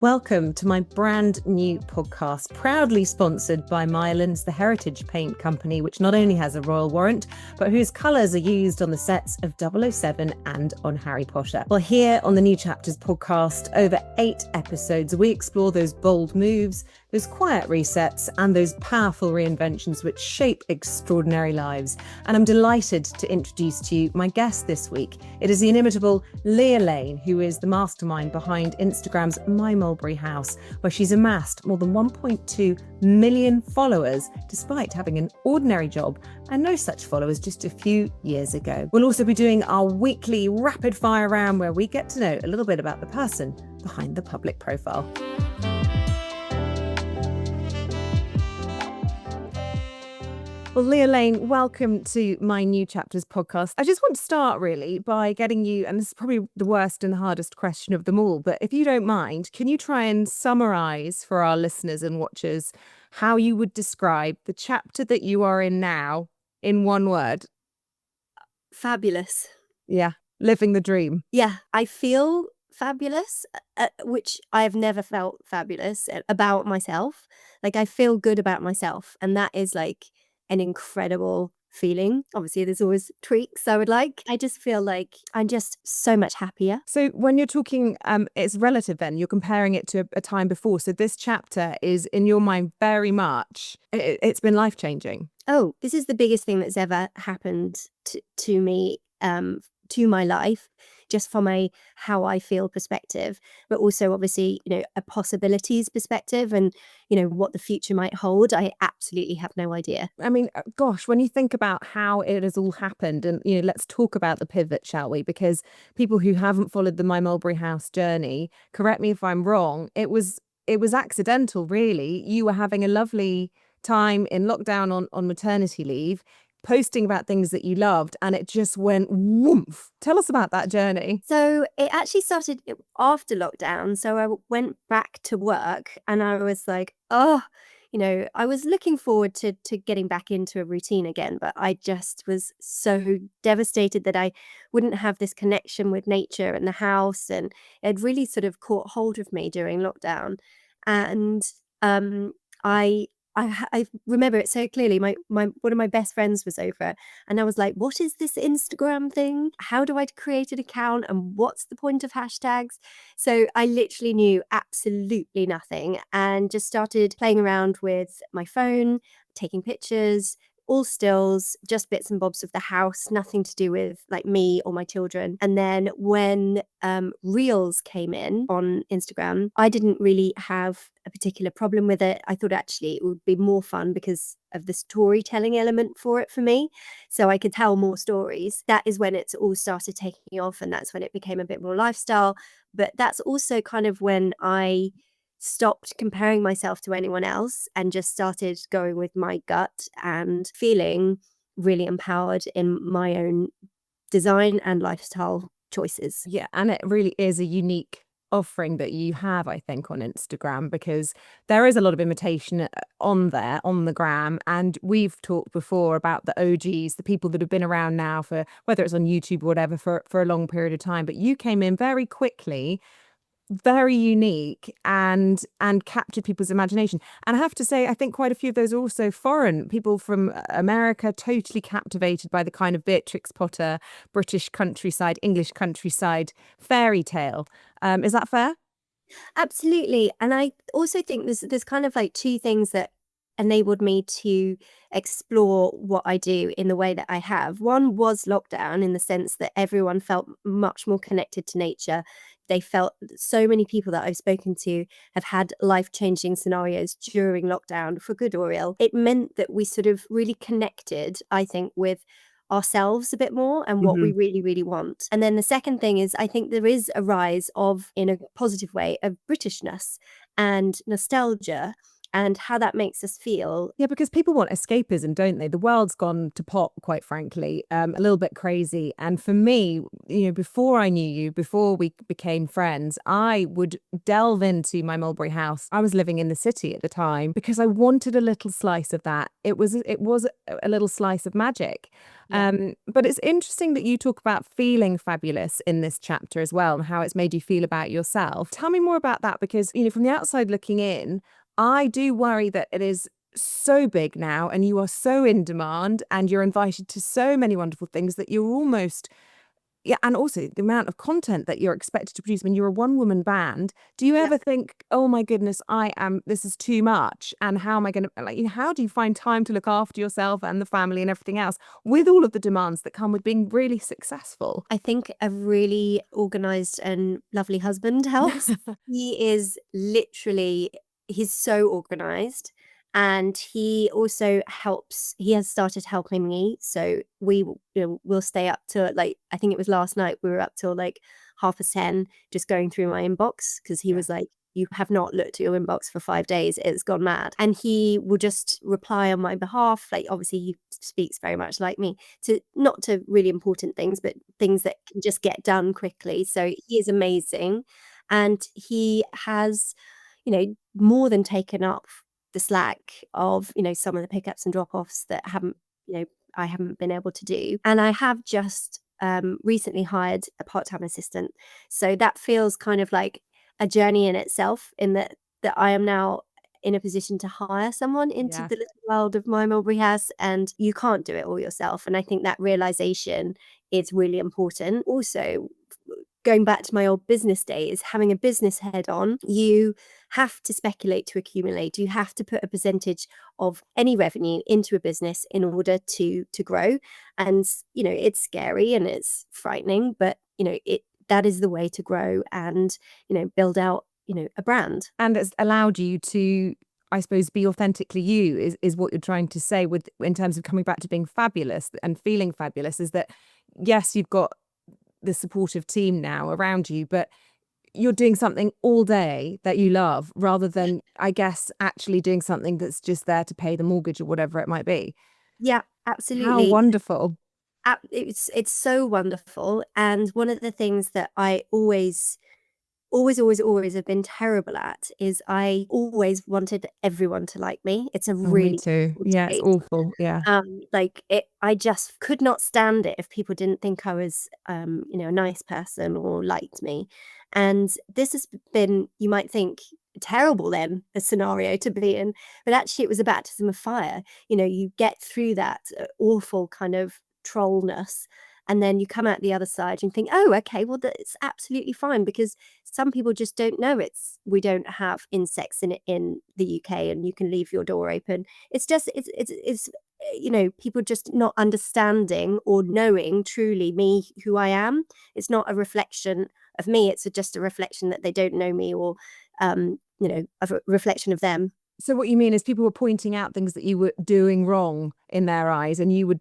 Welcome to my brand new podcast, proudly sponsored by Mylands, the heritage paint company, which not only has a royal warrant, but whose colours are used on the sets of 007 and on Harry Potter. Well, here on the New Chapters podcast, over 8 episodes, we explore those bold moves, those quiet resets, and those powerful reinventions which shape extraordinary lives. And I'm delighted to introduce to you my guest this week. It is the inimitable Leah Lane, who is the mastermind behind Instagram's My Mulberry house, where she's amassed more than 1.2 million followers, despite having an ordinary job and no such followers just a few years ago. We'll also be doing our weekly rapid fire round where we get to know a little bit about the person behind the public profile. Well, Leah Lane, welcome to my New Chapters podcast. I just want to start really by getting you, and this is probably the worst and the hardest question of them all, but if you don't mind, can you try and summarise for our listeners and watchers how you would describe the chapter that you are in now in one word? Fabulous. Yeah, living the dream. Yeah, I feel fabulous, which I have never felt fabulous about myself. Like, I feel good about myself, and that is like an incredible feeling. Obviously, there's always tweaks I would like. I just feel like I'm just so much happier. So when you're talking, it's relative then, you're comparing it to a time before. So this chapter is, in your mind, very much, it's been life-changing. Oh, this is the biggest thing that's ever happened to me, to my life, just from a how I feel perspective, but also obviously, a possibilities perspective and, what the future might hold. I absolutely have no idea. I mean, gosh, when you think about how it has all happened, and, let's talk about the pivot, shall we? Because people who haven't followed the My Mulberry house journey, correct me if I'm wrong, it was accidental, really. You were having a lovely time in lockdown on maternity leave, posting about things that you loved, and it just went woomph. Tell us about that journey. So it actually started after lockdown. So I went back to work and I was like, I was looking forward to getting back into a routine again, but I just was so devastated that I wouldn't have this connection with nature and the house, and it had really sort of caught hold of me during lockdown. And I remember it so clearly. My one of my best friends was over, and I was like, "What is this Instagram thing? How do I create an account? And what's the point of hashtags?" So I literally knew absolutely nothing, and just started playing around with my phone, taking pictures, all stills, just bits and bobs of the house, nothing to do with like me or my children. And then when Reels came in on Instagram, I didn't really have a particular problem with it. I thought actually it would be more fun because of the storytelling element for it for me. So I could tell more stories. That is when it's all started taking off, and that's when it became a bit more lifestyle. But that's also kind of when I stopped comparing myself to anyone else and just started going with my gut and feeling really empowered in my own design and lifestyle choices. Yeah, and it really is a unique offering that you have, I think, on Instagram, because there is a lot of imitation on there, on the gram. And we've talked before about the OGs, the people that have been around now for, whether it's on YouTube or whatever, for a long period of time. But you came in very quickly, very unique, and captured people's imagination. And I have to say, I think quite a few of those are also foreign people from America, totally captivated by the kind of Beatrix Potter, British countryside, English countryside fairy tale. Is that fair? Absolutely. And I also think there's kind of like two things that enabled me to explore what I do in the way that I have. One was lockdown, in the sense that everyone felt much more connected to nature. They felt so many people that I've spoken to have had life-changing scenarios during lockdown, for good or ill. It meant that we sort of really connected, I think, with ourselves a bit more and what we really, really want. And then the second thing is, I think there is a rise of, in a positive way, of Britishness and nostalgia. and how that makes us feel. Yeah, because people want escapism, don't they? The world's gone to pot, quite frankly, a little bit crazy. And for me, before I knew you, before we became friends, I would delve into my Mulberry house. I was living in the city at the time because I wanted a little slice of that. It was a little slice of magic. Yeah. But it's interesting that you talk about feeling fabulous in this chapter as well, and how it's made you feel about yourself. Tell me more about that, because from the outside looking in, I do worry that it is so big now and you are so in demand and you're invited to so many wonderful things that you're almost, yeah, and also the amount of content that you're expected to produce when you're a one-woman band. Do you ever think, oh my goodness, this is too much, and how am I going to, how do you find time to look after yourself and the family and everything else with all of the demands that come with being really successful? I think a really organized and lovely husband helps. He is literally, he's so organized, and he also helps. He has started helping me, so we'll stay up till, like, I think it was last night we were up till like 10:30 just going through my inbox, because he was like, you have not looked at your inbox for 5 days, it's gone mad. And he will just reply on my behalf. Like, obviously he speaks very much like me, to not to really important things, but things that can just get done quickly. So he is amazing, and he has, more than taken up the slack of, some of the pickups and drop-offs that I haven't been able to do. And I have just recently hired a part-time assistant, so that feels kind of like a journey in itself, in that I am now in a position to hire someone into the little world of my Mulberry house, and you can't do it all yourself. And I think that realization is really important. Also, going back to my old business days, having a business head on, you have to speculate to accumulate. You have to put a percentage of any revenue into a business in order to grow. And it's scary and it's frightening, but that is the way to grow and build out a brand. And it's allowed you to, I suppose, be authentically you, is what you're trying to say, with in terms of coming back to being fabulous and feeling fabulous, is that yes, you've got the supportive team now around you, but you're doing something all day that you love, rather than, I guess, actually doing something that's just there to pay the mortgage or whatever it might be. Yeah, How absolutely. wonderful. It's so wonderful. And one of the things that I always have been terrible at is I always wanted everyone to like me. It's a Oh, me really too. difficult Yeah, it's trait. awful. Yeah. I just could not stand it if people didn't think I was, a nice person or liked me. And this has been, you might think, terrible then, a scenario to be in, but actually it was a baptism of fire. You get through that awful kind of trollness, and then you come out the other side and think, oh, okay, well, that's absolutely fine, because some people just don't know we don't have insects in the UK, and you can leave your door open. It's just, it's people just not understanding or knowing truly me, who I am. It's not a reflection of me. It's just a reflection that they don't know me, or a reflection of them. So what you mean is people were pointing out things that you were doing wrong in their eyes, and you were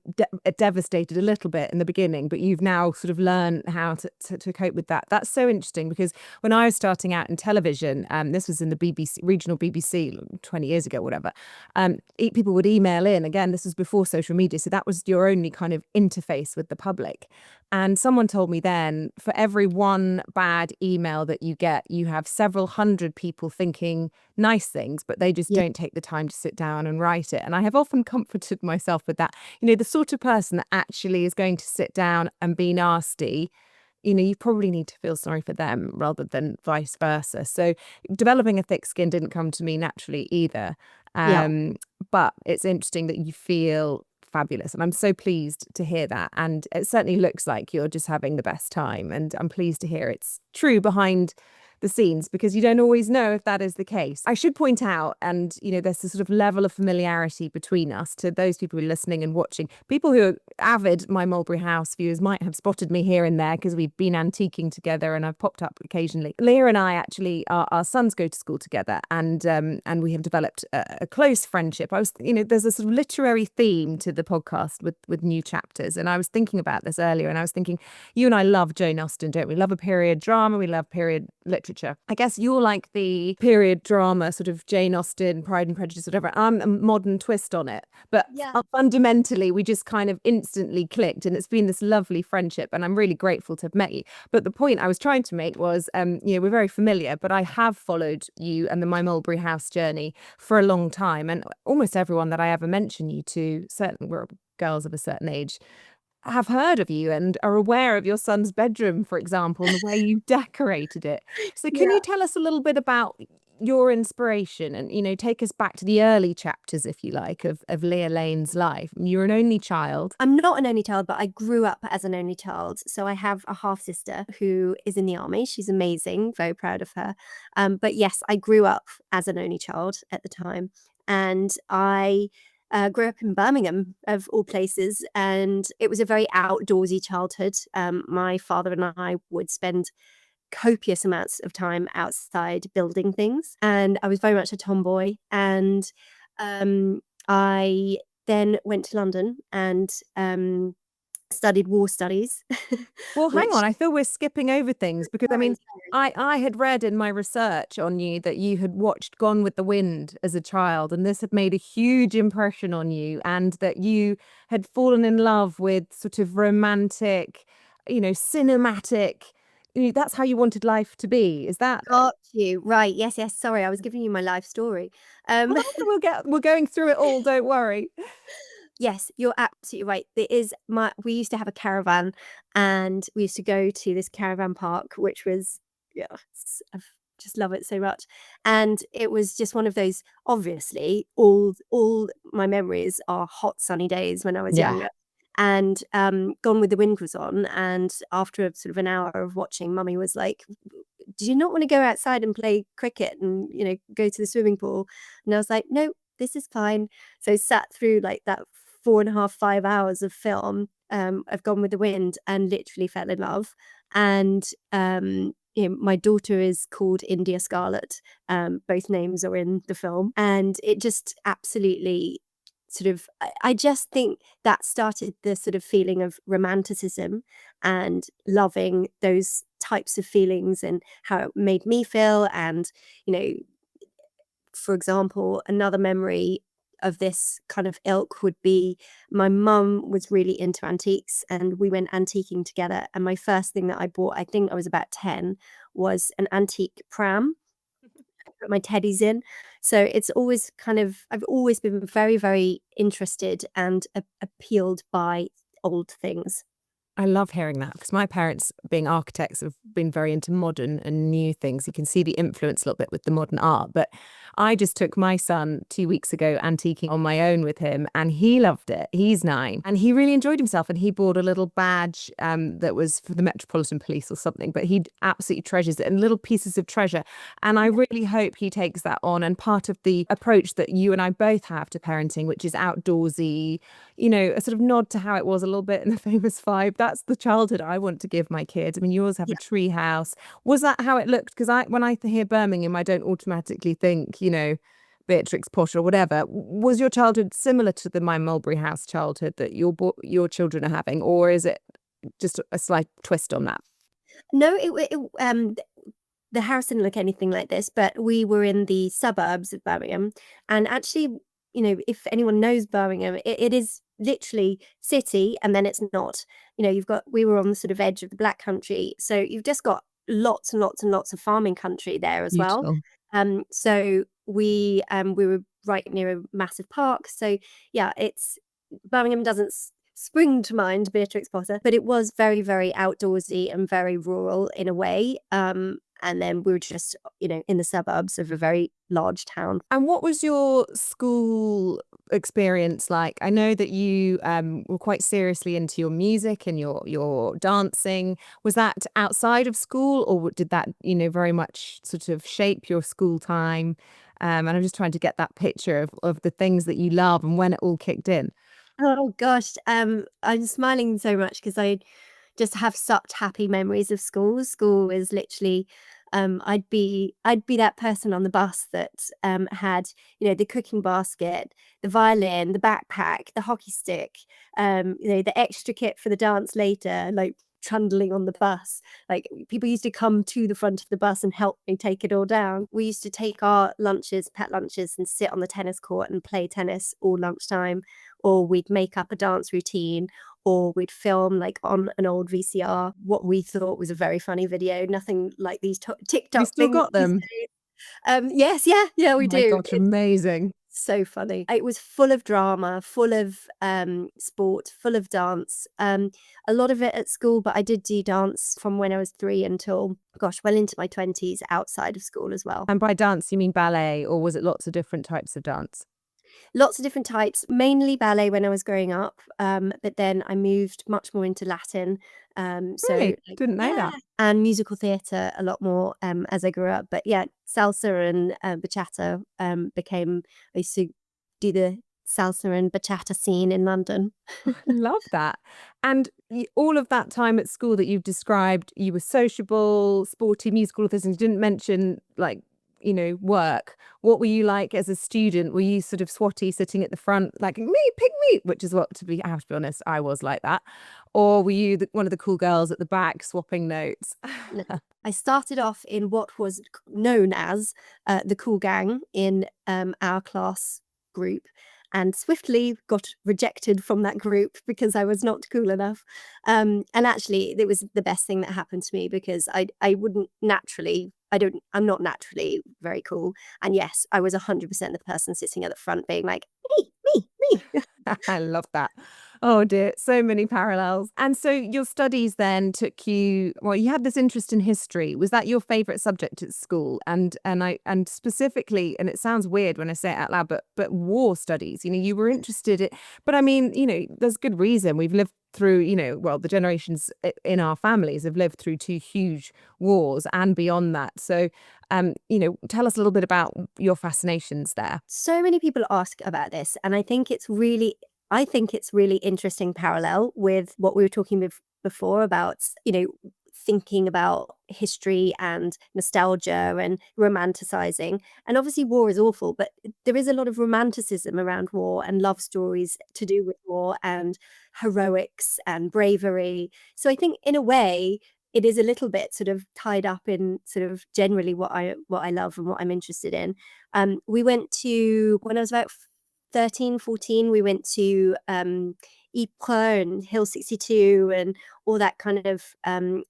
devastated a little bit in the beginning, but you've now sort of learned how to cope with that. That's so interesting, because when I was starting out in television, this was in the BBC, regional BBC 20 years ago, whatever, people would email in. Again, this was before social media, so that was your only kind of interface with the public. And someone told me then, for every one bad email that you get, you have several hundred people thinking nice things, but they just don't take the time to sit down and write it. And I have often comforted myself with that. The sort of person that actually is going to sit down and be nasty, you probably need to feel sorry for them rather than vice versa. So developing a thick skin didn't come to me naturally either. But it's interesting that you feel fabulous, and I'm so pleased to hear that. And it certainly looks like you're just having the best time, and I'm pleased to hear it's true behind the scenes, because you don't always know if that is the case. I should point out, and there's a sort of level of familiarity between us, to those people who are listening and watching. People who are avid My Mulberry House viewers might have spotted me here and there, because we've been antiquing together and I've popped up occasionally. Leah and I actually, our sons go to school together, and we have developed a close friendship. There's a sort of literary theme to the podcast with new chapters, and I was thinking about this earlier, and I was thinking, you and I love Jane Austen, don't we? Love a period drama, we love period literature. literature. I guess you're like the period drama, sort of Jane Austen, Pride and Prejudice, whatever. I'm a modern twist on it. But Yeah. fundamentally, we just kind of instantly clicked, and it's been this lovely friendship. And I'm really grateful to have met you. But the point I was trying to make was, we're very familiar, but I have followed you and my Mulberry House journey for a long time. And almost everyone that I ever mention you to, certainly we're girls of a certain age, have heard of you and are aware of your son's bedroom, for example, and the way you decorated it. So can you Yeah. tell us a little bit about your inspiration and, take us back to the early chapters, if you like, of Leah Lane's life? You're an only child. I'm not an only child, but I grew up as an only child. So I have a half sister who is in the army. She's amazing, very proud of her. But yes, I grew up as an only child at the time. And I grew up in Birmingham, of all places. And it was a very outdoorsy childhood. My father and I would spend copious amounts of time outside building things. And I was very much a tomboy. And I then went to London and studied war studies. Well, hang which on. I feel we're skipping over things because, I sorry, mean, sorry. I had read in my research on you that you had watched Gone with the Wind as a child, and this had made a huge impression on you, and that you had fallen in love with sort of romantic, cinematic. That's how you wanted life to be. Is that? Got you. Right. Yes, yes. Sorry, I was giving you my life story. Um, Well, we're going through it all. Don't worry. yes, you're absolutely right. We used to have a caravan and we used to go to this caravan park, which was, yeah, I just love it so much. And it was just one of those, obviously, all my memories are hot, sunny days when I was Yeah. younger. And Gone with the Wind was on. And after sort of an hour of watching, Mummy was like, do you not want to go outside and play cricket and, go to the swimming pool? And I was like, no, this is fine. So sat through like that 4.5, 5 hours of film of Gone with the Wind and literally fell in love. And my daughter is called India Scarlet. Both names are in the film, and it just absolutely sort of. I just think that started the sort of feeling of romanticism and loving those types of feelings and how it made me feel. And you know, for example, another memory of this kind of ilk would be my mum was really into antiques and we went antiquing together. And my first thing that I bought, I think I was about 10, was an antique pram to put my teddies in. So it's always I've always been very, very interested and appealed by old things. I love hearing that because my parents, being architects, have been very into modern and new things. You can see the influence a little bit with the modern art. But I just took my son 2 weeks ago antiquing on my own with him, and he loved it. He's 9, and he really enjoyed himself. And he bought a little badge that was for the Metropolitan Police or something. But he absolutely treasures it, and little pieces of treasure. And I really hope he takes that on. And part of the approach that you and I both have to parenting, which is outdoorsy, a sort of nod to how it was a little bit in the Famous Five. That's the childhood I want to give my kids. I mean, yours have a tree house. Was that how it looked? Because when I hear Birmingham, I don't automatically think, Beatrix Posh or whatever. Was your childhood similar to the My Mulberry House childhood that your children are having, or is it just a slight twist on that? No, the house didn't look anything like this, but we were in the suburbs of Birmingham. And actually, if anyone knows Birmingham, it is literally city and then it's not. We were on the sort of edge of the Black Country. So you've just got lots and lots and lots of farming country there as well. Beautiful. So we were right near a massive park. So yeah, Birmingham doesn't spring to mind, Beatrix Potter, but it was very, very outdoorsy and very rural in a way. And then we were just, in the suburbs of a very large town. And what was your school experience like? I know that you were quite seriously into your music and your dancing. Was that outside of school, or did that, very much sort of shape your school time? And I'm just trying to get that picture of the things that you love and when it all kicked in. Oh gosh, I'm smiling so much because I just have such happy memories of school. School is literally, I'd be that person on the bus that had, the cooking basket, the violin, the backpack, the hockey stick, the extra kit for the dance later. Like trundling on the bus. Like, people used to come to the front of the bus and help me take it all down. We used to take our lunches, pet lunches, and sit on the tennis court and play tennis all lunchtime, or we'd make up a dance routine, or we'd film like on an old VCR what we thought was a very funny video. Nothing like these Have you TikTok still things got these them? days. Yes, yeah, Oh we my do. gosh, amazing. So funny. It was full of drama, full of sport, full of dance. A lot of it at school, but I did do dance from when I was 3 until, gosh, well into my 20s outside of school as well. And by dance, you mean ballet, or was it lots of different types of dance? Lots of different types, mainly ballet when I was growing up, but then I moved much more into Latin. So Really? like, Didn't know yeah, that. and musical theatre a lot more as I grew up. But yeah, salsa and bachata became. I used to do the salsa and bachata scene in London. Love that. And all of that time at school that you've described, you were sociable, sporty, musical, all those things. You didn't mention like, work. What were you like as a student? Were you sort of swotty sitting at the front, like me, pick me, which is what, I have to be honest, I was like that. Or were you one of the cool girls at the back swapping notes? No. I started off in what was known as the cool gang in our class group, and swiftly got rejected from that group because I was not cool enough. And actually, it was the best thing that happened to me, because I wouldn't naturally. I'm not naturally very cool. And yes, I was 100% the person sitting at the front being like, me. I love that. Oh dear, so many parallels. And so your studies then took you, well, you had this interest in history. Was that your favorite subject at school? And specifically, and it sounds weird when I say it out loud, but war studies, you were interested in, but I mean, there's good reason. We've lived through, well, the generations in our families have lived through 2 huge wars and beyond that. So, tell us a little bit about your fascinations there. So many people ask about this, and I think it's really interesting parallel with what we were talking before about, thinking about history and nostalgia and romanticizing. And obviously war is awful, but there is a lot of romanticism around war and love stories to do with war and heroics and bravery. So I think in a way it is a little bit sort of tied up in sort of generally what I love and what I'm interested in. We went to, when I was about 13, 14, we went to Ypres and Hill 62 and all that kind of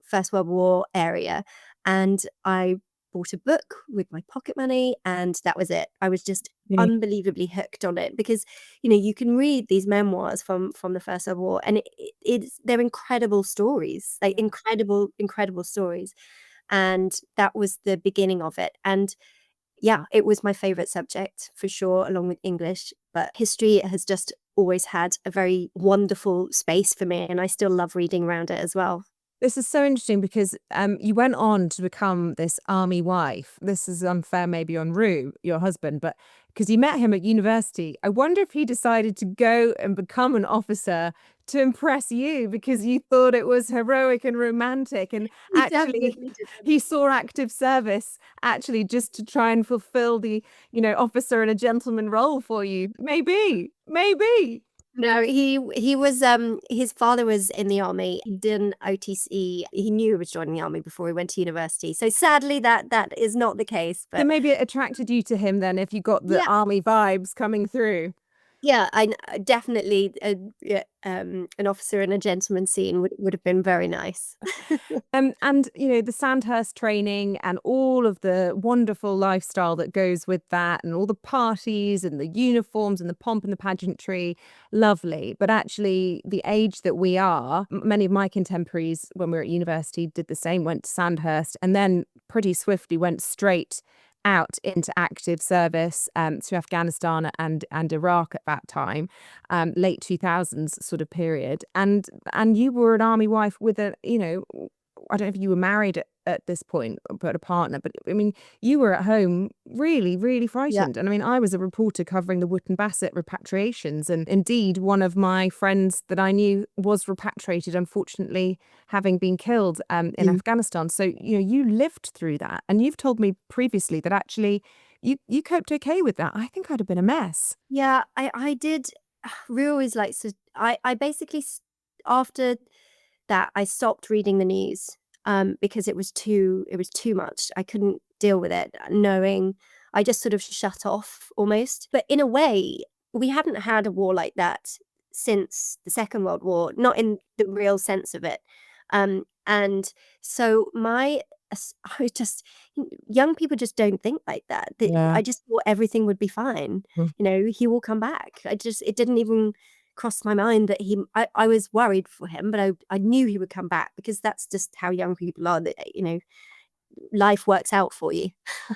First World War area. And I bought a book with my pocket money, and that was it. I was just Yeah. unbelievably hooked on it, because you can read these memoirs from the First World War, and they're incredible stories, like incredible stories. And that was the beginning of it. And yeah, it was my favorite subject for sure, along with English. But history has just always had a very wonderful space for me, and I still love reading around it as well. This is so interesting because you went on to become this army wife. This is unfair, maybe on Rue, your husband, but because you met him at university, I wonder if he decided to go and become an officer to impress you because you thought it was heroic and romantic. And He actually, definitely did. he saw active service actually just to try and fulfill the, officer and a gentleman role for you. Maybe, maybe. No, he was his father was in the army. He did an OTC. He knew he was joining the army before he went to university. So sadly that is not the case. So But maybe it attracted you to him then if you got the yeah, army vibes coming through. yeah, definitely yeah, an officer and a gentleman scene would have been very nice. And the Sandhurst training and all of the wonderful lifestyle that goes with that, and all the parties and the uniforms and the pomp and the pageantry, lovely. But actually, the age that we are, many of my contemporaries when we were at university did the same, went to Sandhurst, and then pretty swiftly went straight out into active service to Afghanistan and Iraq at that time, late 2000s sort of period. And you were an army wife with a, I don't know if you were married at this point, but a partner. But I mean, you were at home really, really Yeah. frightened. And I mean, I was a reporter covering the Wootton Bassett repatriations. And indeed, one of my friends that I knew was repatriated, unfortunately, having been killed in Afghanistan. So, you lived through that. And you've told me previously that actually you coped okay with that. I think I'd have been a mess. Yeah, I did. Rue always likes to. I basically after that I stopped reading the news because it was too much. I couldn't deal with it, knowing I just sort of shut off almost. But in a way, we hadn't had a war like that since the Second World War, not in the real sense of it. And so I was just, young people just don't think like that. Yeah. I just thought everything would be fine. Mm. He will come back. It didn't even cross my mind that I was worried for him, but I knew he would come back, because that's just how young people are, that, life works out for you.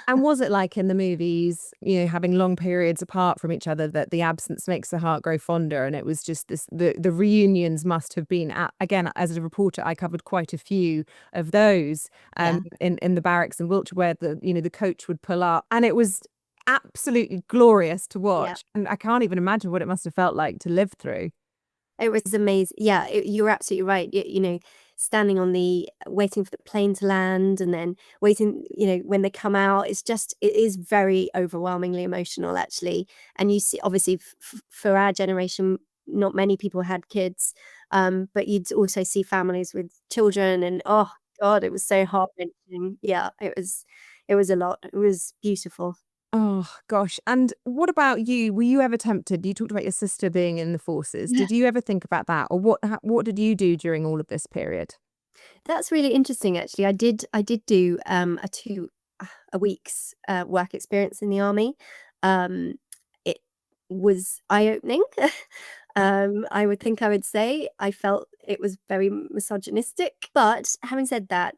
And was it like in the movies, having long periods apart from each other, that the absence makes the heart grow fonder? And it was just this, the reunions must have been, again, as a reporter, I covered quite a few of those Yeah. in the barracks in Wiltshire, where the coach would pull up, and it was absolutely glorious to watch. And I can't even imagine what it must have felt like to live through. It was amazing. Yeah, you're absolutely right. Standing on waiting for the plane to land, and then waiting, when they come out, it is very overwhelmingly emotional, actually. And you see, obviously, for our generation, not many people had kids, but you'd also see families with children, and oh God, it was so heart-wrenching. Yeah, it was a lot. It was beautiful. Oh gosh. And what about you? Were you ever tempted? You talked about your sister being in the forces. Did you ever think about that? Or what did you do during all of this period? That's really interesting, actually. I did do a week's work experience in the army. It was eye-opening. I would think, I would say. I felt it was very misogynistic. But having said that,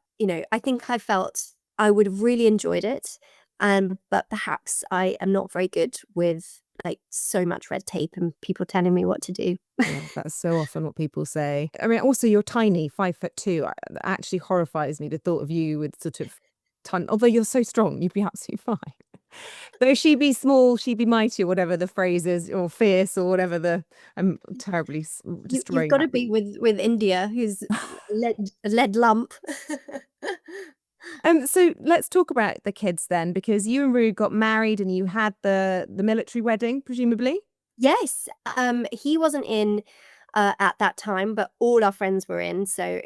I think I felt I would have really enjoyed it. But perhaps I am not very good with, like, so much red tape and people telling me what to do. Yeah, that's so often what people say. I mean, also you're tiny, 5'2". That actually horrifies me, the thought of you with sort of although you're so strong, you'd be absolutely fine. Though she be small, she be mighty, or whatever the phrase is, or fierce, or whatever I'm terribly You've destroying got to that. be with India, who's a lead lump. So let's talk about the kids then, because you and Rue got married and you had the military wedding, presumably. Yes, he wasn't in at that time, but all our friends were in. So,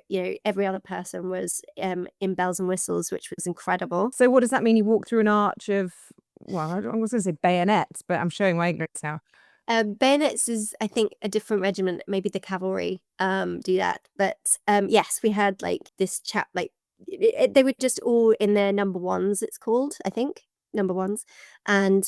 every other person was in bells and whistles, which was incredible. So what does that mean? You walk through an arch of, well, I was going to say bayonets, but I'm showing my ignorance now. Bayonets is, I think, a different regiment. Maybe the cavalry do that. But yes, we had like this chap, like they were just all in their number ones, it's called, I think. Number ones. And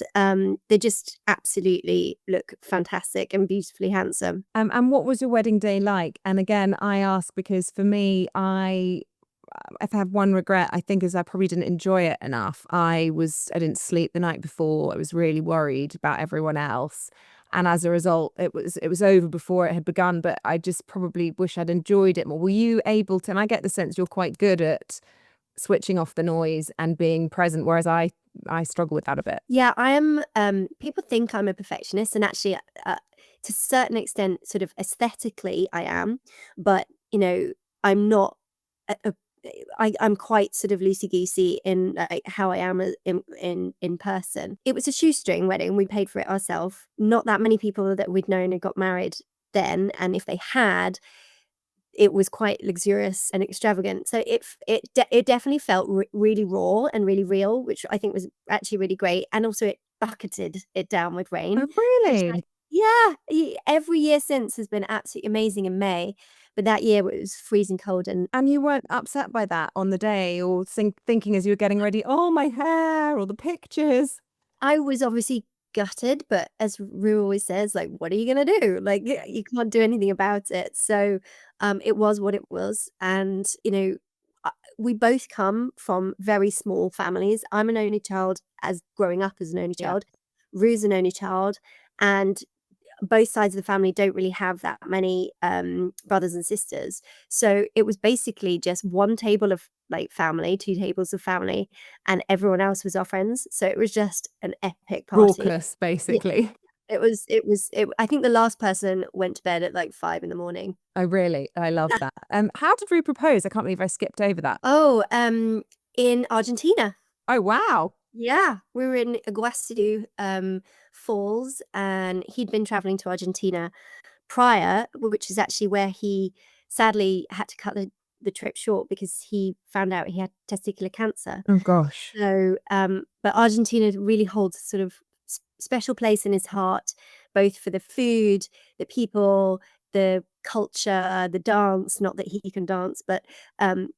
they just absolutely look fantastic and beautifully handsome. And what was your wedding day like? And again, I ask because for me, if I have one regret, I think is I probably didn't enjoy it enough. I didn't sleep the night before. I was really worried about everyone else. And as a result, it was over before it had begun, but I just probably wish I'd enjoyed it more. Were you able to, and I get the sense you're quite good at switching off the noise and being present, whereas I struggle with that a bit. Yeah, I am. People think I'm a perfectionist, and actually, to a certain extent, sort of aesthetically, I am. But I'm not. I'm quite sort of loosey goosey in how I am in person. It was a shoestring wedding. We paid for it ourselves. Not that many people that we'd known had got married then, and if they had, it was quite luxurious and extravagant. So it definitely felt really raw and really real, which I think was actually really great. And also it bucketed it down with rain. Oh, really? Yeah, every year since has been absolutely amazing in May, but that year it was freezing cold. And you weren't upset by that on the day, or thinking as you were getting ready, oh, my hair, or the pictures? I was obviously gutted, but as Rue always says, like, what are you gonna do? Like, you can't do anything about it. So, it was what it was. And, we both come from very small families. I'm an only child, as growing up as an only Yeah. child. Rue's an only child, and both sides of the family don't really have that many brothers and sisters. So it was basically just one table of like family, two tables of family, and everyone else was our friends. So it was just an epic party. Raucous, Yeah, basically. I think the last person went to bed at like 5 in the morning. Oh, really? I love that. How did Rue propose? I can't believe I skipped over that. Oh, in Argentina. Oh, wow. Yeah, we were in Iguazu Falls, and he'd been traveling to Argentina prior, which is actually where he sadly had to cut the trip short because he found out he had testicular cancer. Oh gosh. So, but Argentina really holds a sort of special place in his heart, both for the food, the people, the culture, the dance. Not that he can dance, but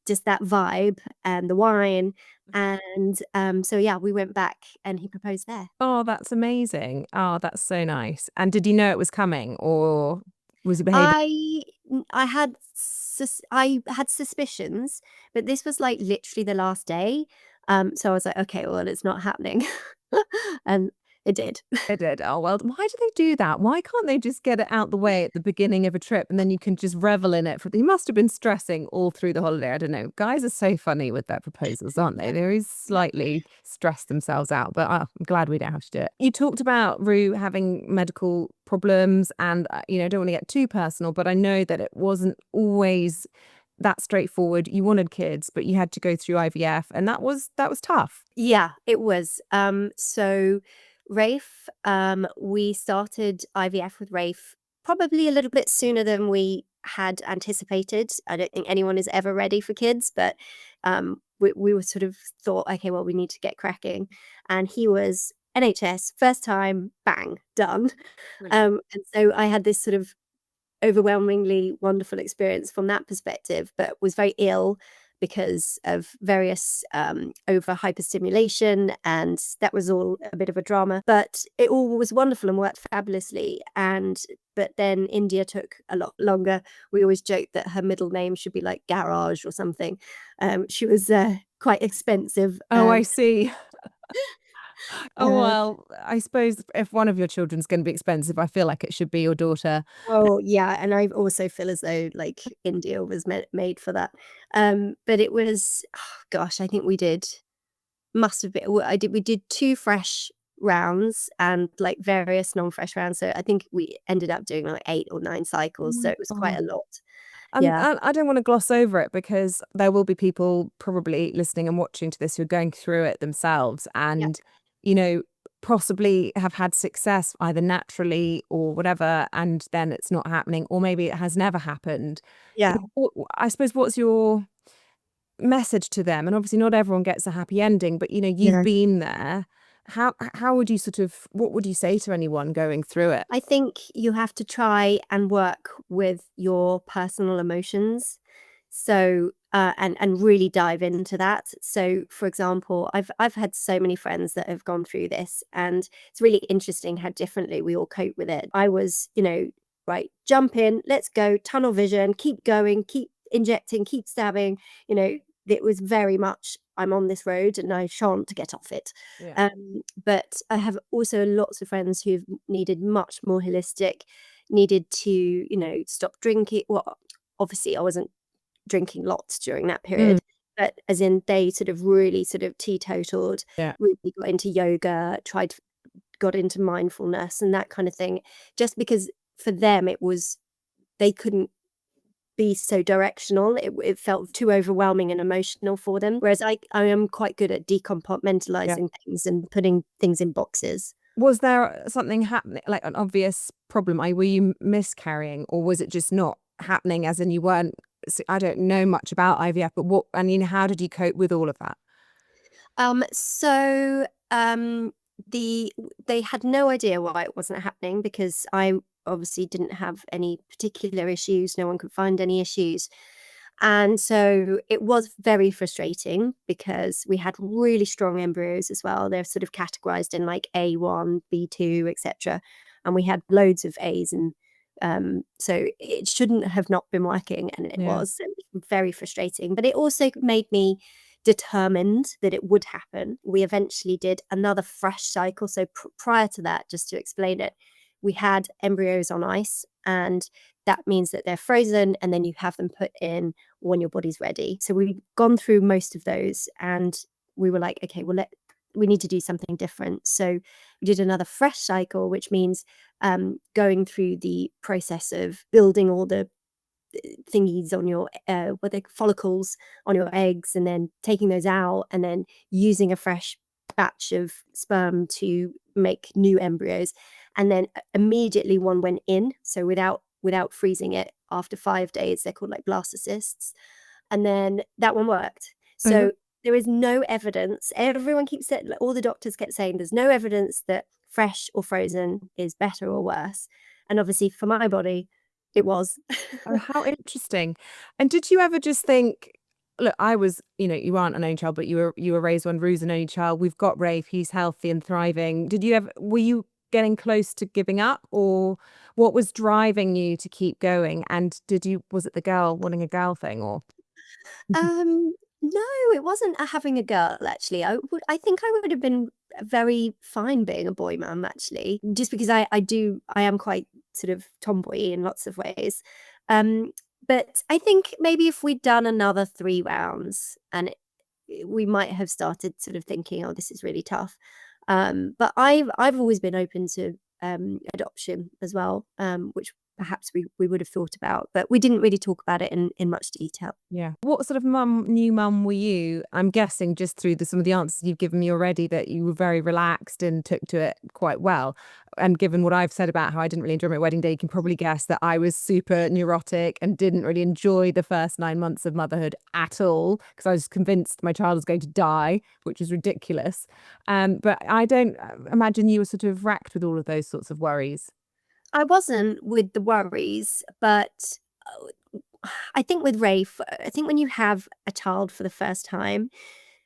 just that vibe and the wine. And so, yeah, we went back and he proposed there. Oh, that's amazing. Oh, that's so nice. And did you know it was coming, or was he behaving? I had I had suspicions, but this was like literally the last day. So I was like, okay, well, it's not happening, and it did. They did. Oh, well, why do they do that? Why can't they just get it out the way at the beginning of a trip and then you can just revel in it? He must have been stressing all through the holiday. I don't know. Guys are so funny with their proposals, aren't they? They always slightly stress themselves out, but I'm glad we don't have to do it. You talked about Rue having medical problems and, I don't want to get too personal, but I know that it wasn't always that straightforward. You wanted kids, but you had to go through IVF, and that was tough. Yeah, it was. So Rafe, we started IVF with Rafe probably a little bit sooner than we had anticipated. I don't think anyone is ever ready for kids, but we were sort of thought, okay, well, we need to get cracking. And he was NHS, first time, bang, done. And so I had this sort of overwhelmingly wonderful experience from that perspective, but was very ill because of various over hyperstimulation, and that was all a bit of a drama. But it all was wonderful and worked fabulously. But then India took a lot longer. We always joke that her middle name should be like Garage or something. She was quite expensive. Oh, I see. Oh, Uh, well, I suppose if one of your children's going to be expensive, I feel like it should be your daughter. Oh, yeah, and I also feel as though, like, India was made for that. But it was gosh, I think must have been we did 2 fresh rounds and, like, various non-fresh rounds, so I think we ended up doing, like, 8 or 9 Oh cycles, so my it was quite God. a lot. And Yeah. I don't want to gloss over it because there will be people probably listening and watching to this who are going through it themselves Yeah. and, you know, possibly have had success either naturally or whatever, and then it's not happening, or maybe it has never happened. Yeah. I suppose what's your message to them? And obviously not everyone gets a happy ending, but you've Yeah. been there. How would you what would you say to anyone going through it? I think you have to try and work with your personal emotions. So, and really dive into that. So, for example, I've had so many friends that have gone through this, and it's really interesting how differently we all cope with it. I was, right, jump in, let's go, tunnel vision, keep going, keep injecting, keep stabbing. You know, it was very much I'm on this road and I shan't get off it. Yeah. But I have also lots of friends who've needed much more holistic, needed to, stop drinking. Well, obviously, I wasn't drinking lots during that Mm, period, but as in they sort of really sort of teetotaled, yeah. really got into yoga, got into mindfulness and that kind of thing, just because for them it was they couldn't be so directional. It felt too overwhelming and emotional for them. Whereas I am quite good at Yeah. decompartmentalizing things and putting things in boxes. Was there something happening, like an obvious problem? Were you miscarrying, or was it just not happening? As in, you weren't. I don't know much about IVF, but how did you cope with all of that? So they had no idea why it wasn't happening because I obviously didn't have any particular issues. No one could find any issues. And so it was very frustrating because we had really strong embryos as well. They're sort of categorized in like A1, B2, etc. And we had loads of A's, and so it shouldn't have not been working, and it Yeah. was. It was very frustrating. But it also made me determined that it would happen. We eventually did another fresh cycle. So prior to that, just to explain it, we had embryos on ice, and that means that they're frozen and then you have them put in when your body's ready. So we've gone through most of those, and we were like, okay, well, we need to do something different. So we did another fresh cycle, which means going through the process of building all the thingies on your what they follicles on your eggs, and then taking those out and then using a fresh batch of sperm to make new embryos, and then immediately one went in, so without freezing it after 5 days. They're called like blastocysts. And then that one worked. So there is no evidence. Everyone keeps saying, all the doctors kept saying, there's no evidence that fresh or frozen is better or worse. And obviously for my body, it was. Oh, how interesting. And did you ever just think, look, I was, you aren't an only child, but you were raised on Rue's an only child. We've got Rafe, he's healthy and thriving. Were you getting close to giving up, or what was driving you to keep going? And was it the girl wanting a girl thing, or? No, it wasn't having a girl, actually. I think I would have been very fine being a boy mum, actually, just because I am quite sort of tomboy in lots of ways. But I think maybe if we'd done another 3 rounds and we might have started sort of thinking, oh, this is really tough. But I've always been open to adoption as well, which perhaps we would have thought about, but we didn't really talk about it in much detail. Yeah. What sort of new mum were you? I'm guessing just through some of the answers you've given me already that you were very relaxed and took to it quite well. And given what I've said about how I didn't really enjoy my wedding day, you can probably guess that I was super neurotic and didn't really enjoy the first 9 months of motherhood at all, because I was convinced my child was going to die, which is ridiculous. But I don't imagine you were sort of racked with all of those sorts of worries. I wasn't with the worries, but I think with Rafe, I think when you have a child for the first time,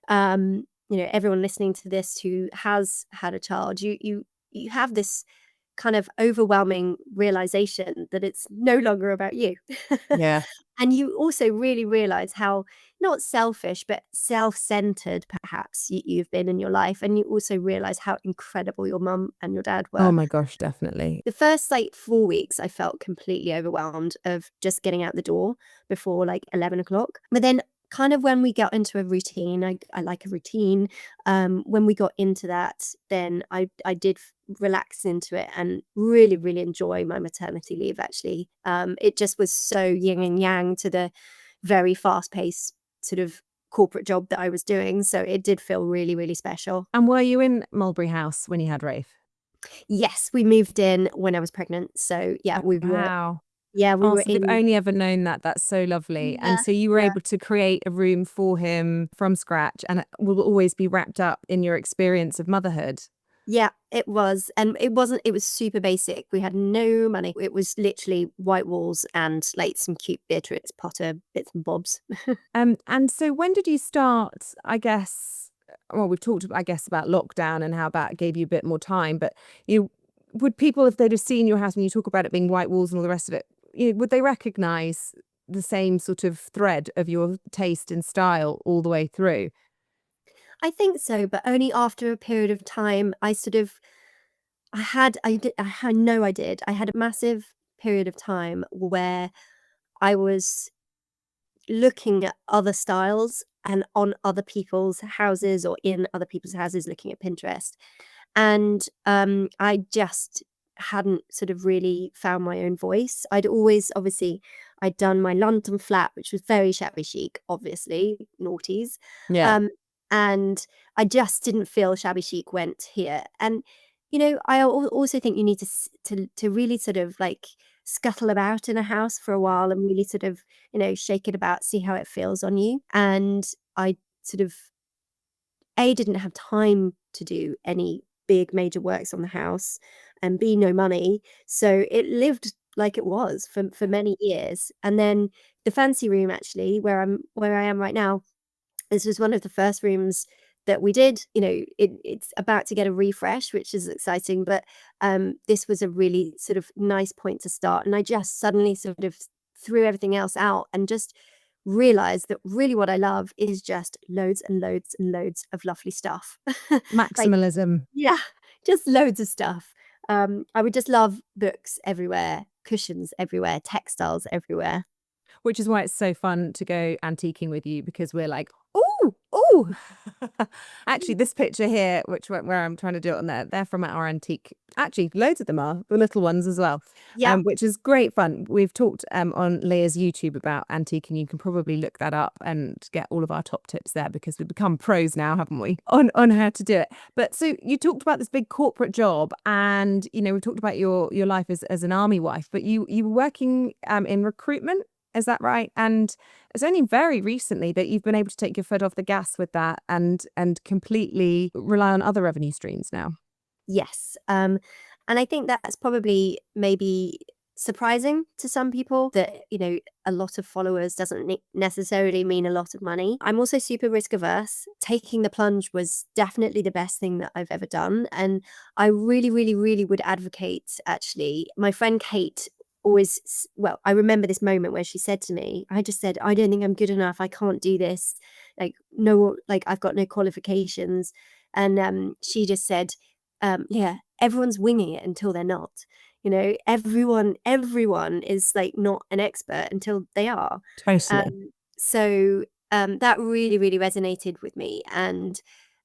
everyone listening to this who has had a child, you have this kind of overwhelming realization that it's no longer about you. Yeah. And you also really realize how not selfish, but self-centered perhaps you've been in your life. And you also realize how incredible your mum and your dad were. Oh my gosh, definitely. The first 4 weeks, I felt completely overwhelmed of just getting out the door before 11 o'clock. But then kind of when we got into a routine, I like a routine. When we got into that, then I did relax into it and really, really enjoy my maternity leave, actually. It just was so yin and yang to the very fast-paced sort of corporate job that I was doing. So it did feel really, really special. And were you in Mulberry House when you had Rafe? Yes, we moved in when I was pregnant. So yeah, we were. Wow. Yeah, we were So we've in. only ever known that. That's so lovely. And Yeah, so you were yeah. able to create a room for him from scratch, and it will always be wrapped up in your experience of motherhood. Yeah, it was. And it was super basic. We had no money. It was literally white walls and some cute Beatrice Potter bits and bobs. And so when did you start, I guess, well, we've talked, I guess, about lockdown and how that gave you a bit more time, but would people, if they'd have seen your house and you talk about it being white walls and all the rest of it, would they recognize the same sort of thread of your taste and style all the way through? I think so, but only after a period of time. I know I did. I had a massive period of time where I was looking at other styles and on other people's houses or in other people's houses, looking at Pinterest. And I just hadn't sort of really found my own voice. I'd done my London flat, which was very shabby chic, obviously, noughties. Yeah. And I just didn't feel shabby chic went here. And, I also think you need to really sort of scuttle about in a house for a while and really sort of, shake it about, see how it feels on you. And I sort of, didn't have time to do any big major works on the house, and B, no money. So it lived like it was for many years. And then the fancy room, actually, where I am right now, this was one of the first rooms that we did. It's about to get a refresh, which is exciting, but this was a really sort of nice point to start. And I just suddenly sort of threw everything else out and just realized that really what I love is just loads and loads and loads of lovely stuff. Maximalism. Yeah, just loads of stuff. I would just love books everywhere, cushions everywhere, textiles everywhere. Which is why it's so fun to go antiquing with you, because we're like, Woo! Actually, this picture here, where I'm trying to do it on there, they're from our antique. Actually, loads of them are the little ones as well, Yeah. which is great fun. We've talked on Leah's YouTube about antique, and you can probably look that up and get all of our top tips there because we've become pros now, haven't we, on how to do it. But so you talked about this big corporate job, and we've talked about your life as an army wife, but you were working in recruitment. Is that right? And it's only very recently that you've been able to take your foot off the gas with that and completely rely on other revenue streams now. Yes. And I think that's probably maybe surprising to some people that, a lot of followers doesn't necessarily mean a lot of money. I'm also super risk averse. Taking the plunge was definitely the best thing that I've ever done. And I really, really, really would advocate, actually. My friend Kate always, well, I remember this moment where she said to me, I just said, I don't think I'm good enough. I can't do this. Like, no, like I've got no qualifications. And she just said, yeah, everyone's winging it until they're not. Everyone is like not an expert until they are. Totally. So that really, really resonated with me. And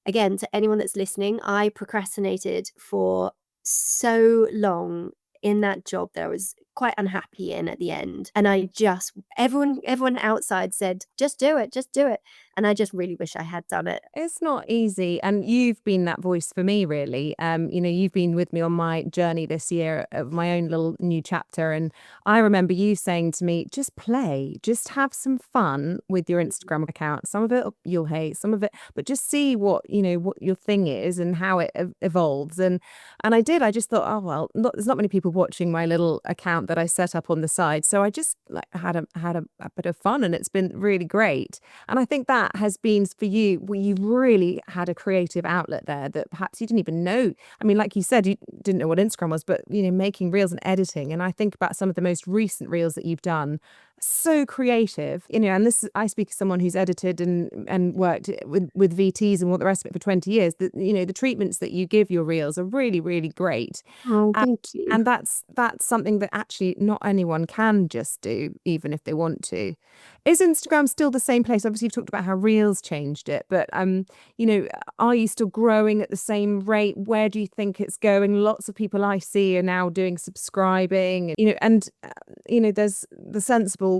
again, to anyone that's listening, I procrastinated for so long in that job that I was quite unhappy in at the end. And I just, everyone outside said, just do it, just do it. And I just really wish I had done it. It's not easy. And you've been that voice for me, really. You've been with me on my journey this year of my own little new chapter. And I remember you saying to me, just play, just have some fun with your Instagram account. Some of it you'll hate, some of it, but just see what your thing is and how it evolves. And I did. I just thought, oh, well, there's not many people watching my little account that I set up on the side. So I just had a bit of fun, and it's been really great. And I think that has been for you, where you've really had a creative outlet there that perhaps you didn't even know. I mean, like you said, you didn't know what Instagram was, but making reels and editing. And I think about some of the most recent reels that you've done, so creative, and this I speak as someone who's edited and worked with VTs and all the rest of it for 20 years. The treatments that you give your reels are really, really great. Oh, And, thank you. and that's something that actually not anyone can just do, even if they want to. Is Instagram still the same place? Obviously, you've talked about how Reels changed it, but are you still growing at the same rate? Where do you think it's going? Lots of people I see are now doing subscribing, there's the sensible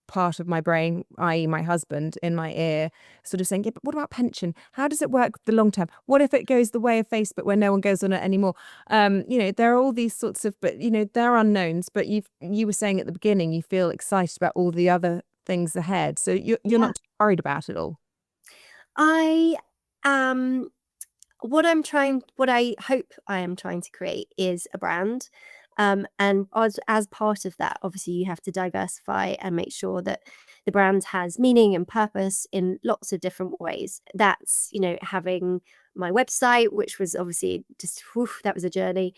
part of my brain, i.e. my husband, in my ear, sort of saying, yeah, but what about pension? How does it work the long term? What if it goes the way of Facebook where no one goes on it anymore? There are all these sorts of, but there are unknowns. But you were saying at the beginning, you feel excited about all the other things ahead, so you're Yeah. not worried about it all. I am what I hope I am trying to create is a brand. And as part of that, obviously you have to diversify and make sure that the brand has meaning and purpose in lots of different ways. That's, having my website, which was obviously just, that was a journey,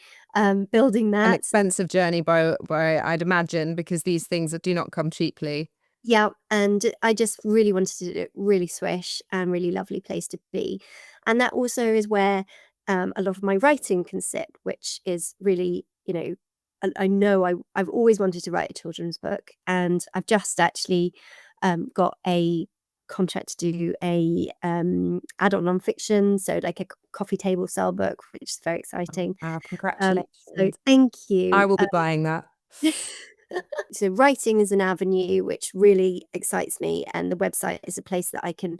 building An that. expensive journey by I'd imagine, because these things do not come cheaply. Yeah, and I just really wanted to do it really swish and really lovely place to be. And that also is where a lot of my writing can sit, which is really, I know I've always wanted to write a children's book, and I've just actually got a contract to do a adult nonfiction, so like a coffee table style book, which is very exciting. Congratulations. So thank you. I will be buying that. So writing is an avenue which really excites me, and the website is a place that I can,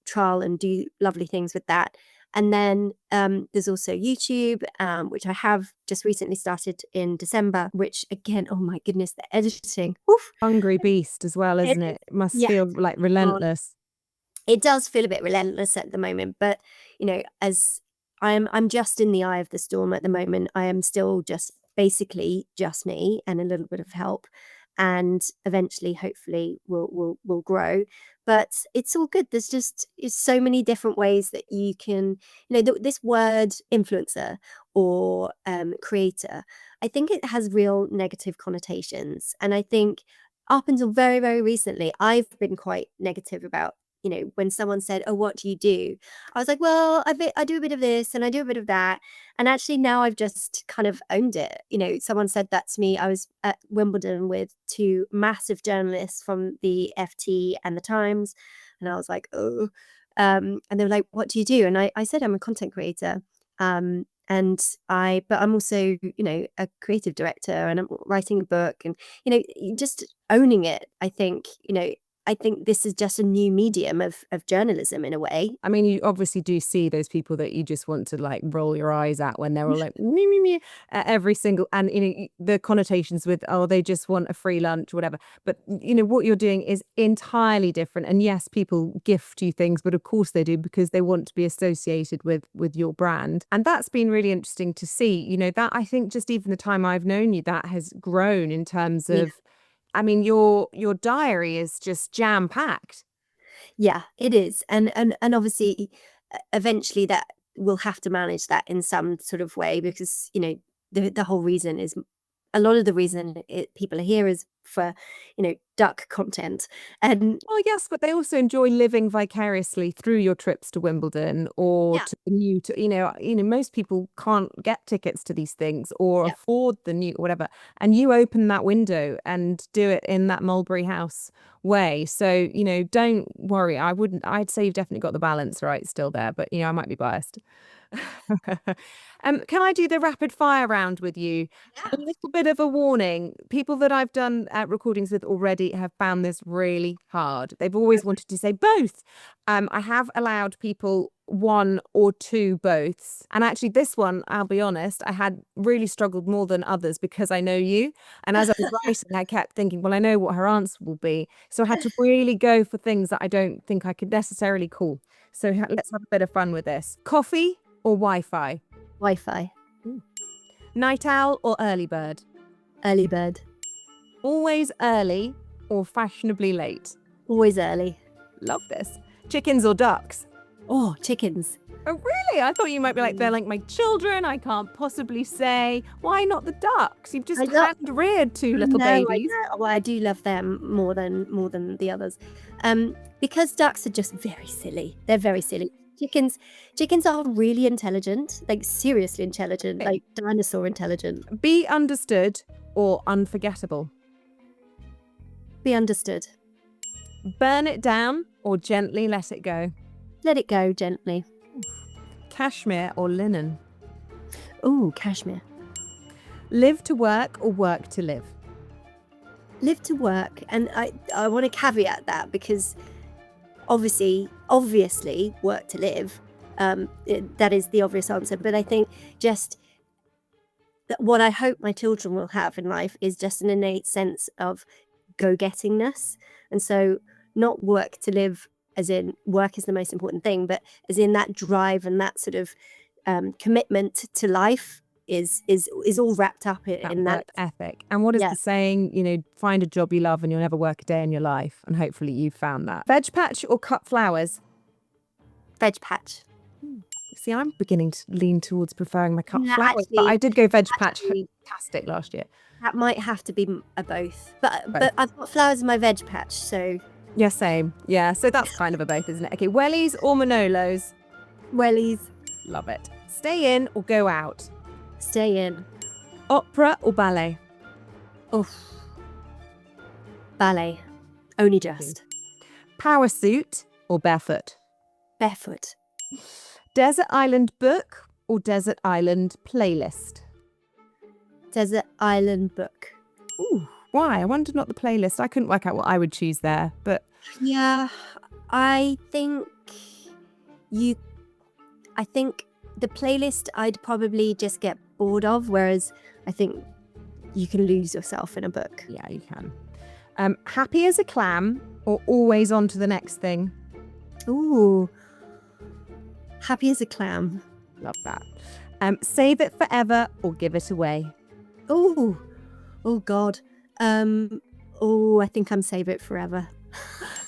trial and do lovely things with that. And then there's also YouTube, which I have just recently started in December, which again, oh my goodness, the editing. Oof. Hungry beast as well, isn't it? It must Yeah. feel like relentless. It does feel a bit relentless at the moment, but as I'm just in the eye of the storm at the moment. I am still just basically just me and a little bit of help, and eventually, hopefully, we'll grow. But it's all good. It's so many different ways that you can, this word influencer or creator. I think it has real negative connotations, and I think up until very, very recently, I've been quite negative about, when someone said, "Oh, what do you do?" I was like, "Well, I do a bit of this and I do a bit of that." And actually now I've just kind of owned it. Someone said that to me. I was at Wimbledon with two massive journalists from the FT and the Times, and I was like, "Oh." And they were like, what do you do? And I said, I'm a content creator. But I'm also, a creative director, and I'm writing a book, and, just owning it. I think this is just a new medium of journalism in a way. I mean, you obviously do see those people that you just want to like roll your eyes at when they're all like me, me, me, at every single, and the connotations with, oh, they just want a free lunch or whatever. But what you're doing is entirely different. And yes, people gift you things, but of course they do, because they want to be associated with your brand. And that's been really interesting to see. That I think just even the time I've known you, that has grown in terms of. Yeah. I mean, your diary is just jam packed. Yeah, it is. And obviously, eventually that we'll have to manage that in some sort of way, because, the whole reason is, a lot of the reason people are here is for, duck content. And Well, yes, but they also enjoy living vicariously through your trips to Wimbledon or yeah, to the new, most people can't get tickets to these things or yeah. afford the new whatever. And you open that window and do it in that Mulberry House way. So, don't worry. I'd say you've definitely got the balance right still there, but I might be biased. Can I do the rapid fire round with you? A little bit of a warning. People that I've done recordings with already have found this really hard. They've always wanted to say both. I have allowed people one or two boths. And actually this one, I'll be honest, I had really struggled more than others because I know you. And as I was writing, I kept thinking, well, I know what her answer will be. So I had to really go for things that I don't think I could necessarily call. So let's have a bit of fun with this. Coffee or Wi-Fi? Wi-Fi. Night owl or early bird? Early bird. Always early or fashionably late? Always early. Love this. Chickens or ducks? Oh, chickens. Oh, really? I thought you might be like, they're like my children. I can't possibly say. Why not the ducks? You've just hand-reared two little babies. I do love them more than the others. Because ducks are just very silly. They're very silly. Chickens are really intelligent, like seriously intelligent, Okay. like dinosaur intelligent. Be understood or unforgettable? Be understood. Burn it down or gently let it go? Let it go gently. Cashmere or linen? Ooh, cashmere. Live to work or work to live? Live to work, and I want to caveat that, because obviously work to live. That is the obvious answer. But I think just what I hope my children will have in life is just an innate sense of go-gettingness. And so not work to live as in work is the most important thing, but as in that drive and that sort of commitment to life is all wrapped up in that work ethic. And what is the saying? Find a job you love and you'll never work a day in your life. And hopefully you've found that. Veg patch or cut flowers? Veg patch. See, I'm beginning to lean towards preferring my cut Yeah, flowers, but I did go veg patch fantastic last year. That might have to be a both. But I've got flowers in my veg patch, so. Yeah, same. Yeah, so that's kind of a both, isn't it? Okay, wellies or Manolos? Wellies. Love it. Stay in or go out? Stay in. Opera or ballet? Oof. Ballet. Only just. Power suit or barefoot? Barefoot. Desert Island book or Desert Island playlist? Desert Island book. Ooh, why? I wonder, not the playlist. I couldn't work out what I would choose there, but yeah, I think the playlist I'd probably just get bored of, whereas I think you can lose yourself in a book. Yeah, you can. Happy as a clam or always on to the next thing? Ooh. Happy as a clam. Love that. Save it forever or give it away? Oh God. I think I'm save it forever.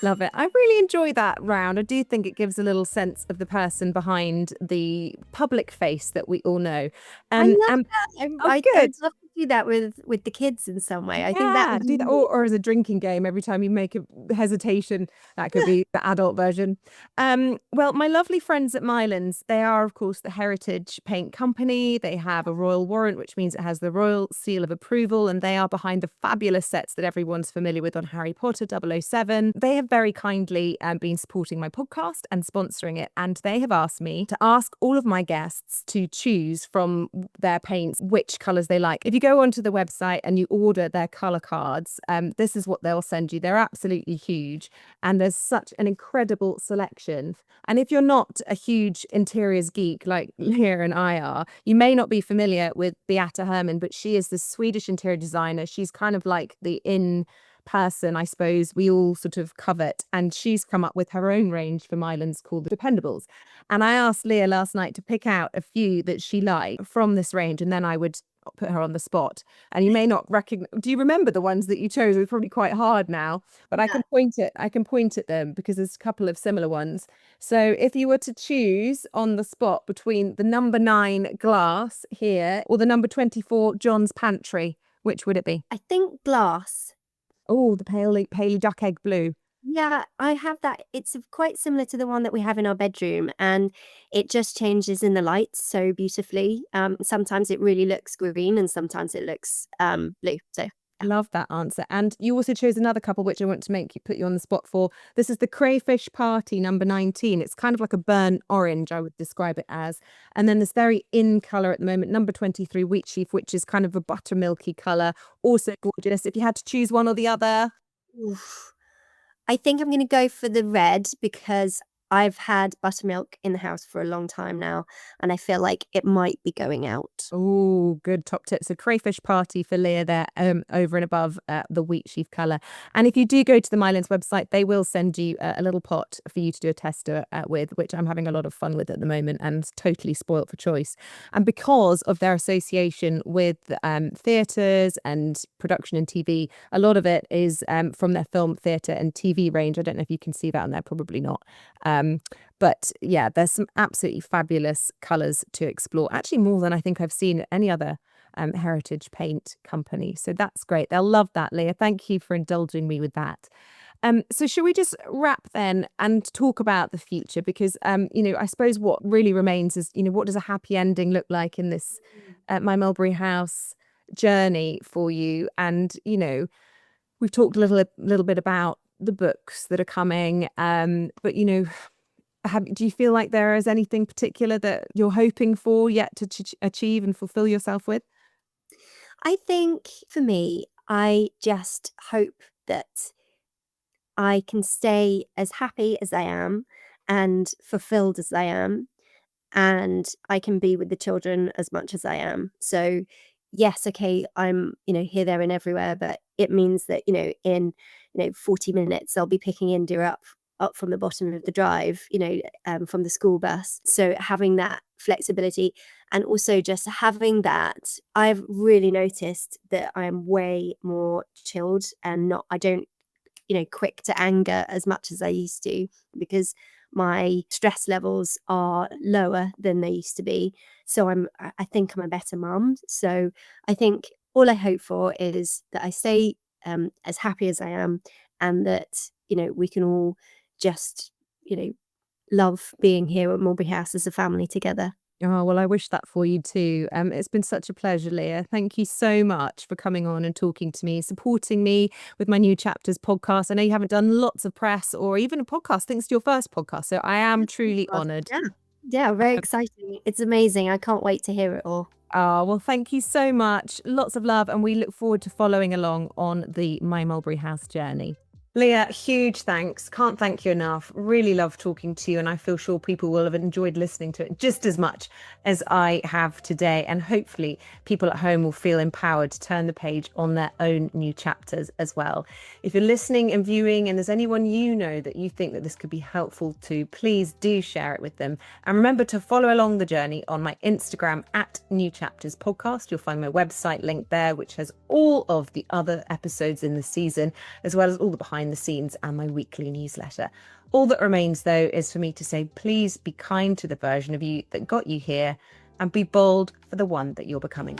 Love it. I really enjoy that round. I do think it gives a little sense of the person behind the public face that we all know. I love that. I good. love to do that with the kids in some way. I think that Yeah, would do that, be or as a drinking game. Every time you make a hesitation, that could be the adult version. Well, my lovely friends at Mylands, they are, of course, the Heritage Paint Company. They have a royal warrant, which means it has the royal seal of approval, and they are behind the fabulous sets that everyone's familiar with on Harry Potter 007. They have very kindly been supporting my podcast and sponsoring it, and they have asked me to ask all of my guests to choose from their paints which colours they like. If you go onto the website and you order their colour cards, this is what they'll send you. They're absolutely huge, and there's such an incredible selection. And if you're not a huge interiors geek like Leah and I are, you may not be familiar with Beata Herman, but she is the Swedish interior designer. She's kind of like the in person, I suppose, we all sort of covet. And she's come up with her own range for Mylands called the Dependables. And I asked Leah last night to pick out a few that she liked from this range, and then I would put her on the spot. And you may not recognize, do you remember the ones that you chose? It was probably quite hard now, but I can point at them because there's a couple of similar ones. So if you were to choose on the spot between the number 9 glass here or the number 24 John's Pantry, which would it be? I think glass. Oh, the paley duck egg blue. Yeah, I have that. It's quite similar to the one that we have in our bedroom, and it just changes in the lights so beautifully. Sometimes it really looks green, and sometimes it looks blue. So Love that answer. And you also chose another couple, which I want to put you on the spot for. This is the Crayfish Party number 19. It's kind of like a burnt orange, I would describe it as. And then this very in colour at the moment, number 23 Wheat Sheaf, which is kind of a buttermilky colour. Also gorgeous. If you had to choose one or the other. oof. I think I'm going to go for the red because I've had buttermilk in the house for a long time now, and I feel like it might be going out. Oh, good top tip. So Crayfish Party for Leah there, over and above the Wheat Sheaf colour. And if you do go to the Mylands website, they will send you a little pot for you to do a tester with, which I'm having a lot of fun with at the moment and totally spoilt for choice. And because of their association with theatres and production and TV, a lot of it is from their film, theatre and TV range. I don't know if you can see that on there, probably not. But yeah, there's some absolutely fabulous colours to explore. Actually, more than I think I've seen at any other heritage paint company. So that's great. They'll love that, Leah. Thank you for indulging me with that. So should we just wrap then and talk about the future? Because, I suppose what really remains is, what does a happy ending look like in this My Mulberry House journey for you? And, we've talked a little bit about the books that are coming, but, do you feel like there is anything particular that you're hoping for yet to achieve and fulfill yourself with? I think for me, I just hope that I can stay as happy as I am and fulfilled as I am, and I can be with the children as much as I am. So, yes, okay, I'm, here, there, and everywhere, but it means that, in 40 minutes, I'll be picking India up from the bottom of the drive, from the school bus. So having that flexibility, and also just having that, I've really noticed that I'm way more chilled and I don't, quick to anger as much as I used to, because my stress levels are lower than they used to be. So I think I'm a better mum. So I think all I hope for is that I stay as happy as I am, and that, we can all just, love being here at Mulberry House as a family together. Oh, well, I wish that for you too. It's been such a pleasure, Leah. Thank you so much for coming on and talking to me, supporting me with my New Chapters podcast. I know you haven't done lots of press or even a podcast. I think it's your first podcast. So I am truly honoured. Yeah. Yeah, very exciting. It's amazing. I can't wait to hear it all. Oh, well, thank you so much. Lots of love. And we look forward to following along on the My Mulberry House journey. Leah, huge thanks. Can't thank you enough. Really love talking to you, and I feel sure people will have enjoyed listening to it just as much as I have today. And hopefully people at home will feel empowered to turn the page on their own new chapters as well. If you're listening and viewing and there's anyone you know that you think that this could be helpful to, please do share it with them. And remember to follow along the journey on my Instagram at New Chapters Podcast. You'll find my website link there, which has all of the other episodes in the season, as well as all the behind the scenes and my weekly newsletter. All that remains, though, is for me to say, please be kind to the version of you that got you here, and be bold for the one that you're becoming.